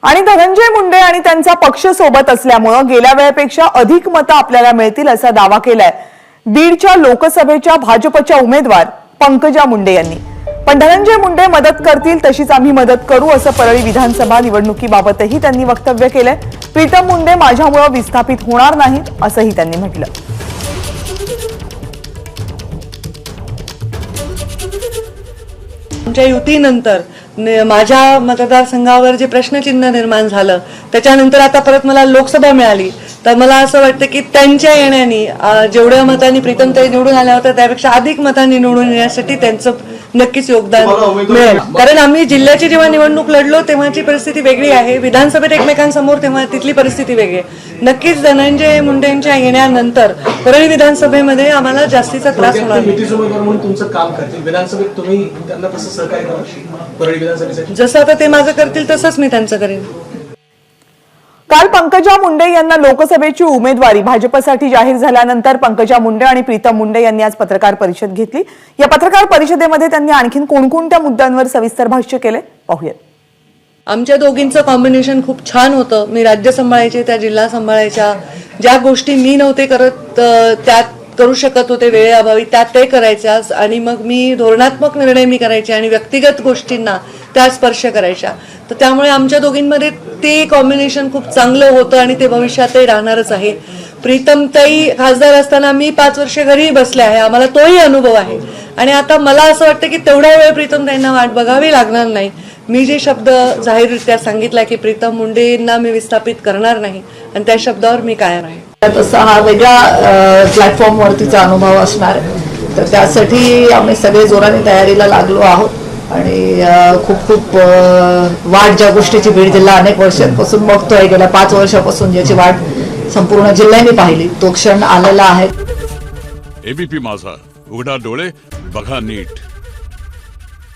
आणि धनंजय मुंडे आणि त्यांचा पक्ष सोबत असल्यामुळे गेल्या वेळेपेक्षा अधिक मतं आपल्याला मिळतील असा दावा केलाय बीडच्या लोकसभेच्या भाजपच्या उमेदवार पंकजा मुंडे यांनी। पण धनंजय मुंडे मदत करतील तशीच आम्ही मदत करू असं परळी विधानसभा निवडणुकीबाबतही त्यांनी वक्तव्य केलंय। प्रीतम मुंडे माझ्यामुळे विस्थापित होणार नाहीत असंही त्यांनी म्हटलं। आमच्या युतीनंतर माझ्या मतदारसंघावर जे प्रश्नचिन्ह निर्माण झालं त्याच्यानंतर आता परत मला लोकसभा मिळाली, तर मला असं वाटतं की त्यांच्या येण्याने जेवढ्या मतांनी प्रीतमताई निवडून आल्या होत्या त्यापेक्षा अधिक मतांनी निवडून येण्यासाठी त्यांचं नक्कीच योगदान मिळेल। कारण आम्ही जिल्ह्याची जेव्हा निवडणूक लढलो तेव्हाची परिस्थिती वेगळी आहे, विधानसभेत एकमेकांसमोर तेव्हा तिथली परिस्थिती वेगळी आहे। नक्कीच धनंजय मुंडेंच्या येण्यानंतर परळी विधानसभेमध्ये आम्हाला जास्तीचा त्रास होणार नाही। विधानसभेत तुम्ही त्यांना कसं सहकार्य कराल परळी विधानसभेसाठी? जसं आता ते माझं करतील तसंच मी त्यांचं करेन। काल पंकजा मुंडे यांना लोकसभेची उमेदवारी भाजपसाठी जाहीर झाल्यानंतर पंकजा मुंडे आणि प्रीतम मुंडे यांनी आज पत्रकार परिषद घेतली। या पत्रकार परिषदेमध्ये त्यांनी आणखीन कोणकोणत्या मुद्द्यांवर सविस्तर भाष्य केले पाहूयात। आमच्या दोघींचं कॉम्बिनेशन खूप छान होतं। मी राज्य सांभाळायचे, त्या जिल्हा सांभाळायच्या। ज्या गोष्टी मी नव्हते करत त्यात करू शकत होते वेळेअभावी त्यात ते करायच्या, आणि मग मी धोरणात्मक निर्णय मी करायचे आणि व्यक्तिगत गोष्टींना त्या स्पर्श करायच्या। तर त्यामुळे आमच्या दोघींमध्ये ते कॉम्बिनेशन खूप चांगलं होतं आणि ते भविष्यातही राहणारच आहे। प्रीतमताई खासदार असताना मी 5 वर्ष घरी बसले आहे, आम्हाला तोही अनुभव आहे। आणि आता मला असं वाटतं की तेवढ्या वेळ प्रीतमताईंना वाट बघावी लागणार नाही। मी जे शब्द जाहीररित्या सांगितला की प्रीतम मुंडेंना मी विस्थापित करणार नाही आणि त्या शब्दावर मी कायम आहे। तसा हा वेगळा प्लॅटफॉर्मवरतीचा अनुभव असणार आहे, तर त्यासाठी आम्ही सगळे जोराने तयारीला लागलो आहोत। आणि खूप खूप वाट ज्या गोष्टीची बीड जिल्हा अनेक वर्षांपासून बघतोय, गेल्या 5 वर्षापासून ज्याची वाट संपूर्ण जिल्ह्याने पाहिली, तो क्षण आलेला आहे। एबीपी माझा, उघडा डोळे बघा नीट।